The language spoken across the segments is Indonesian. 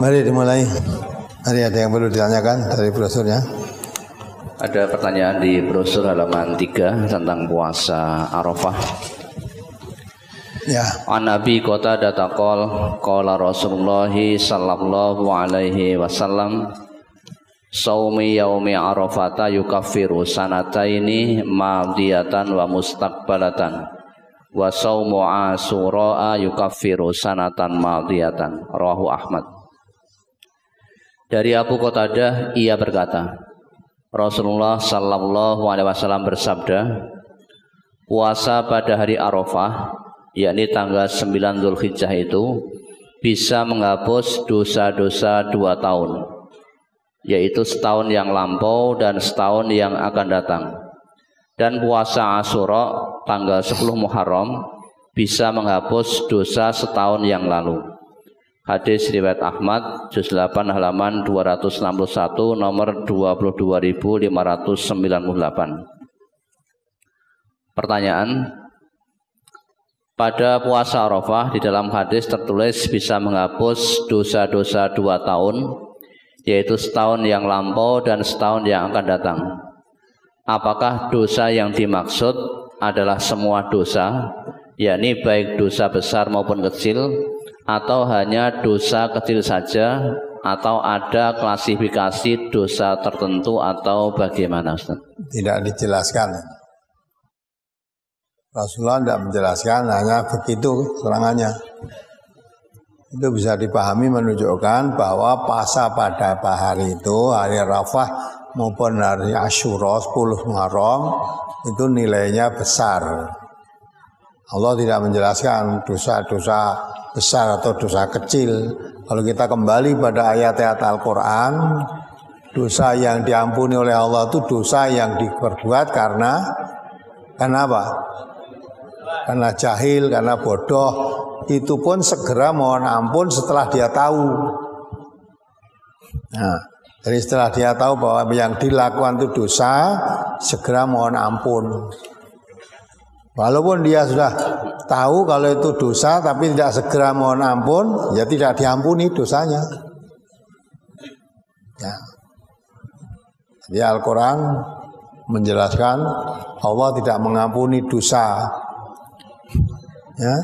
Mari dimulai. Mari, ada yang perlu ditanyakan dari brosurnya? Ada pertanyaan di brosur halaman 3 tentang puasa Arafah. Ya. An Nabi Qatadah taqol qala Rasulullah sallallahu alaihi wasallam saumi yaumi Arafata yukaffiru sanataini madiyatan wa mustaqbalatan wa saumu Asyura yukaffiru sanatan madiyatan. Rawahu Ahmad. Dari Abu Qatadah ia berkata, Rasulullah sallallahu alaihi wasallam bersabda, puasa pada hari Arafah, yakni tanggal 9 Dzulhijjah itu bisa menghapus dosa-dosa 2 tahun, yaitu setahun yang lampau dan setahun yang akan datang. Dan puasa Asyura tanggal 10 Muharram bisa menghapus dosa setahun yang lalu. Hadis riwayat Ahmad juz 8 halaman 261 nomor 22.598. Pertanyaan, pada puasa Arafah di dalam hadis tertulis bisa menghapus dosa-dosa 2 tahun, yaitu setahun yang lampau dan setahun yang akan datang. Apakah dosa yang dimaksud adalah semua dosa, yakni baik dosa besar maupun kecil, atau hanya dosa kecil saja, atau ada klasifikasi dosa tertentu, atau bagaimana, Ustaz? Tidak dijelaskan. Rasulullah tidak menjelaskan, hanya begitu serangannya. Itu bisa dipahami menunjukkan bahwa puasa pada hari itu, hari Arafah maupun hari Asyura 10 Muharram itu nilainya besar. Allah tidak menjelaskan dosa-dosa besar atau dosa kecil. Kalau kita kembali pada ayat-ayat Al-Quran, dosa yang diampuni oleh Allah itu dosa yang diperbuat karena apa? Karena jahil, karena bodoh. Itu pun segera mohon ampun setelah dia tahu. Nah, jadi setelah dia tahu bahwa yang dilakukan itu dosa, segera mohon ampun. Walaupun dia sudah tahu kalau itu dosa tapi tidak segera mohon ampun, ya tidak diampuni dosanya. Ya. Jadi Al-Quran menjelaskan Allah tidak mengampuni dosa. Ya.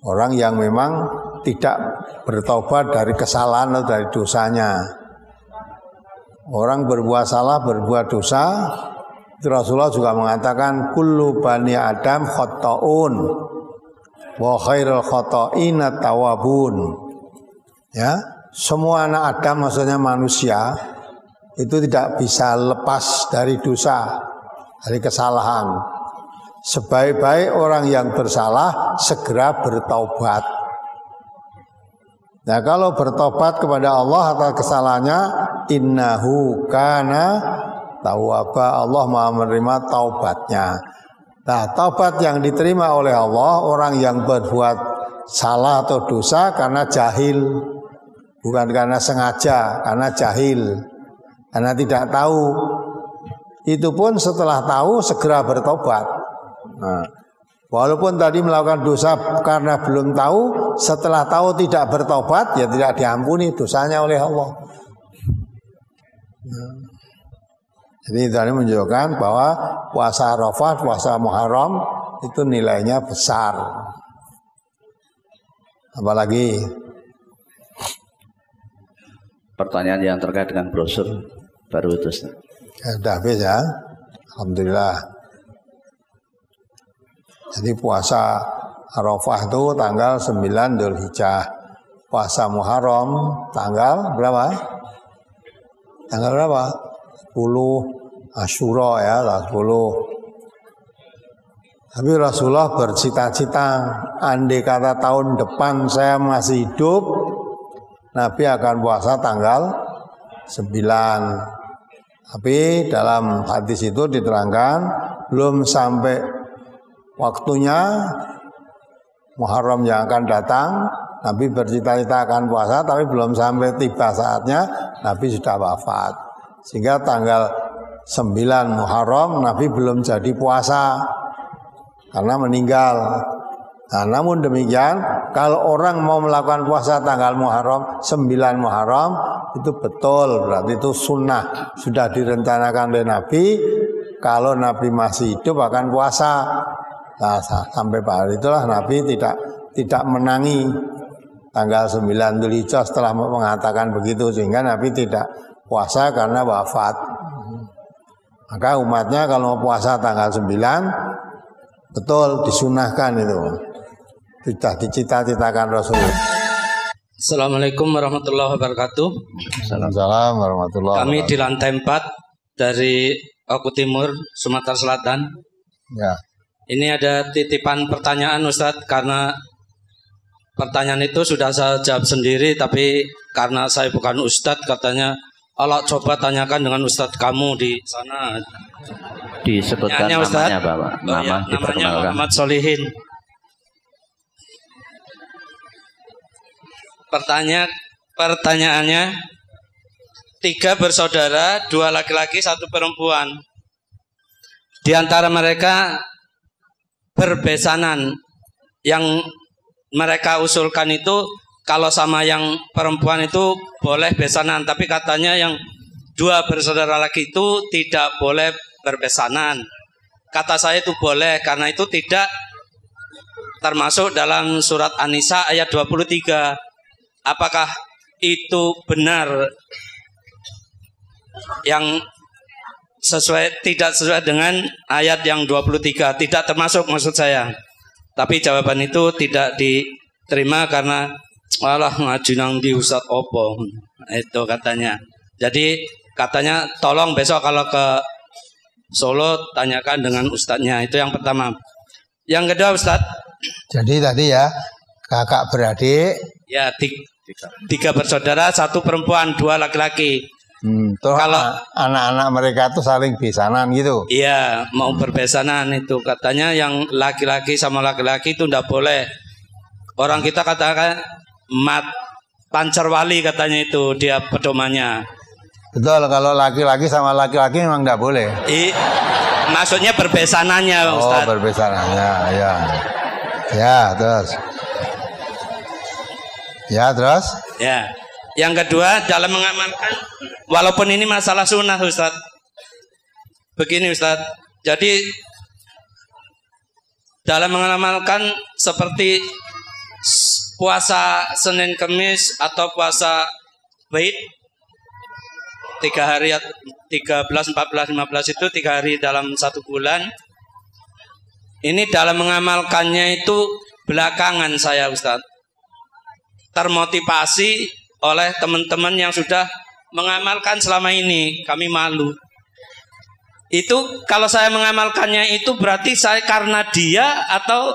Orang yang memang tidak bertobat dari kesalahan atau dari dosanya. Orang berbuat salah, berbuat dosa, Rasulullah juga mengatakan kullu bani Adam khata'un wa khairul khata'ina tawabun. Ya, semua anak Adam maksudnya manusia itu tidak bisa lepas dari dosa, dari kesalahan. Sebaik-baik orang yang bersalah segera bertaubat. Nah, kalau bertobat kepada Allah atas kesalahannya, innahu kana tawwaba, Allah Maha menerima taubatnya. Nah, taubat yang diterima oleh Allah orang yang berbuat salah atau dosa karena jahil, bukan karena sengaja, karena jahil, karena tidak tahu. Itu pun setelah tahu segera bertobat. Nah, walaupun tadi melakukan dosa karena belum tahu, setelah tahu tidak bertobat, ya tidak diampuni dosanya oleh Allah. Nah, jadi tadi menunjukkan bahwa puasa Arafah, puasa Muharram itu nilainya besar. Apalagi pertanyaan yang terkait dengan brosur baru itu, Ustaz. Sudah habis ya. Alhamdulillah. Jadi puasa Arafah itu tanggal 9 Dzulhijjah. Puasa Muharram tanggal berapa? Tanggal berapa? 10 Asyura ya, 10. Tapi Rasulullah bercita-cita, andai kata tahun depan saya masih hidup, Nabi akan puasa tanggal 9. Tapi dalam hadis itu diterangkan belum sampai waktunya Muharram yang akan datang, Nabi bercita-cita akan puasa, tapi belum sampai tiba saatnya Nabi sudah wafat. Sehingga tanggal 9 Muharram Nabi belum jadi puasa karena meninggal. Nah, namun demikian, kalau orang mau melakukan puasa tanggal Muharram, 9 Muharram, itu betul, berarti itu sunnah. Sudah direncanakan oleh Nabi, kalau Nabi masih hidup akan puasa. Nah, sampai pada itulah Nabi tidak menangi tanggal 9 Dzulhijjah setelah mengatakan begitu, sehingga Nabi tidak puasa karena wafat. Maka umatnya kalau mau puasa tanggal 9, betul disunahkan itu. Sudah dicita-citakan Rasul. Assalamualaikum warahmatullahi wabarakatuh. Assalamualaikum warahmatullahi wabarakatuh. Kami di lantai 4 dari Oku Timur, Sumatera Selatan. Ya. Ini ada titipan pertanyaan Ustadz, karena pertanyaan itu sudah saya jawab sendiri, tapi karena saya bukan Ustadz, katanya Allah coba tanyakan dengan Ustadz kamu di sana. Disebutkan namanya Bapak. Nama diperkenalkan. Muhammad Solihin. Pertanyaannya, 3 bersaudara, 2 laki-laki, 1 perempuan. Di antara mereka berbesanan. Yang mereka usulkan itu kalau sama yang perempuan itu boleh besanan, tapi katanya yang 2 bersaudara laki itu tidak boleh berbesanan. Kata saya itu boleh, karena itu tidak termasuk dalam surat An-Nisa ayat 23. Apakah itu benar yang tidak sesuai dengan ayat yang 23? Tidak termasuk maksud saya. Tapi jawaban itu tidak diterima karena malah ngaji nang di Ustadz Opo. Itu katanya. Jadi katanya tolong besok kalau ke Solo tanyakan dengan Ustadznya. Itu yang pertama. Yang kedua Ustadz. Jadi tadi ya, kakak beradik. Ya, 3 bersaudara, 1 perempuan, 2 laki-laki. Kalau anak-anak mereka tuh saling besanan gitu. Iya, mau berbesanan itu. Katanya yang laki-laki sama laki-laki itu tidak boleh. Orang kita katakan pancerwali katanya itu dia pedomannya. Betul, kalau laki-laki sama laki-laki memang tidak boleh. Maksudnya berbesanannya, Ustaz. Oh, berbesanannya, ya. Ya, terus. Ya. Yang kedua, dalam mengamalkan, walaupun ini masalah sunnah, Ustaz. Begini, Ustaz. Jadi dalam mengamalkan seperti puasa Senin Kemis atau puasa Bait 3 hari, 13, 14, 15 itu 3 hari dalam 1 bulan. Ini dalam mengamalkannya itu belakangan saya, Ustaz, termotivasi oleh teman-teman yang sudah mengamalkan selama ini. Kami malu. Itu kalau saya mengamalkannya itu berarti saya karena dia atau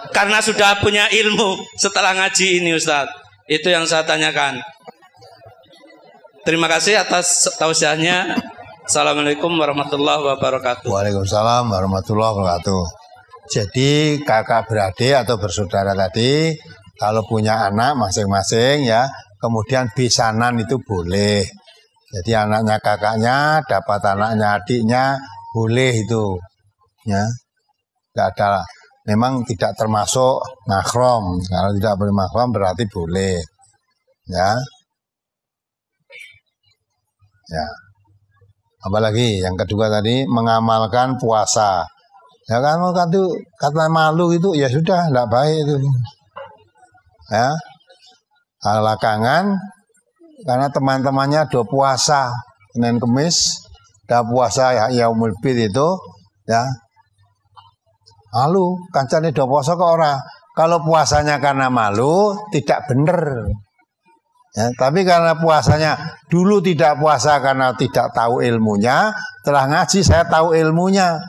karena sudah punya ilmu setelah ngaji ini, Ustaz? Itu yang saya tanyakan. Terima kasih atas tausiahnya. Assalamualaikum warahmatullahi wabarakatuh. Waalaikumsalam warahmatullahi wabarakatuh. Jadi kakak beradik atau bersaudara tadi, kalau punya anak masing-masing ya, kemudian besanan itu boleh. Jadi anaknya kakaknya dapat anaknya adiknya, boleh itu. Ya. Tidak ada, memang tidak termasuk mahram. Kalau tidak bermahram berarti boleh. Ya. Ya. Apalagi yang kedua tadi mengamalkan puasa. Ya kan kata malu itu ya sudah tidak baik itu. Ya, belakangan karena teman-temannya do puasa Senin Kemis, dah puasa ya Yaumul Bid itu, ya malu kancane do puasa ke orang. Kalau puasanya karena malu tidak benar. Ya, tapi karena puasanya dulu tidak puasa karena tidak tahu ilmunya, setelah ngaji saya tahu ilmunya.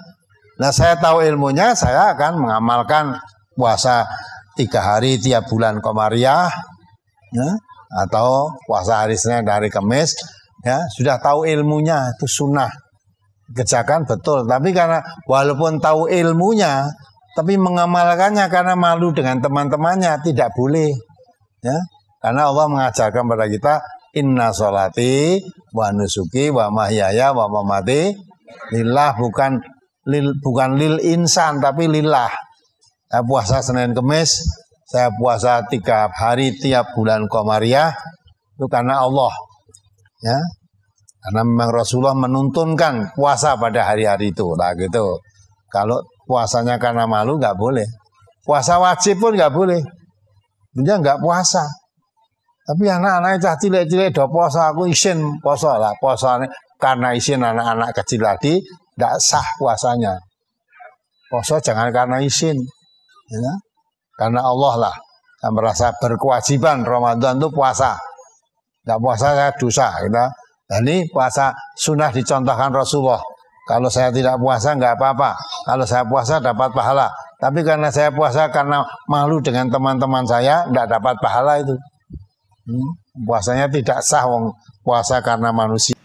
Nah saya tahu ilmunya, saya akan mengamalkan puasa 3 hari tiap bulan Komariah, ya, atau puasa hari Senin dan hari Kamis, ya sudah tahu ilmunya itu sunnah, kerjakan betul. Tapi karena walaupun tahu ilmunya, tapi mengamalkannya karena malu dengan teman-temannya tidak boleh, ya. Karena Allah mengajarkan pada kita inna sholati wa nusuki wa mahyaya wa mamati lillah, bukan lil insan tapi lillah. Saya puasa Senin Kemis, saya puasa 3 hari tiap bulan Qamariyah, itu karena Allah. Ya, karena memang Rasulullah menuntunkan puasa pada hari-hari itu, lah gitu. Kalau puasanya karena malu nggak boleh. Puasa wajib pun nggak boleh. Dia nggak puasa. Tapi anak-anak cah cilik-cilik do puasa, aku isin puasa lah. Puasanya karena isin anak-anak kecil tadi, tidak sah puasanya. Puasa jangan karena isin. Ya. Karena Allah lah yang merasa berkewajiban Ramadan itu puasa. Tidak puasa saya dosa. Gitu. Dan ini puasa sunnah dicontohkan Rasulullah. Kalau saya tidak puasa nggak apa-apa. Kalau saya puasa dapat pahala. Tapi karena saya puasa karena malu dengan teman-teman saya, tidak dapat pahala itu. Puasanya tidak sah, puasa karena manusia.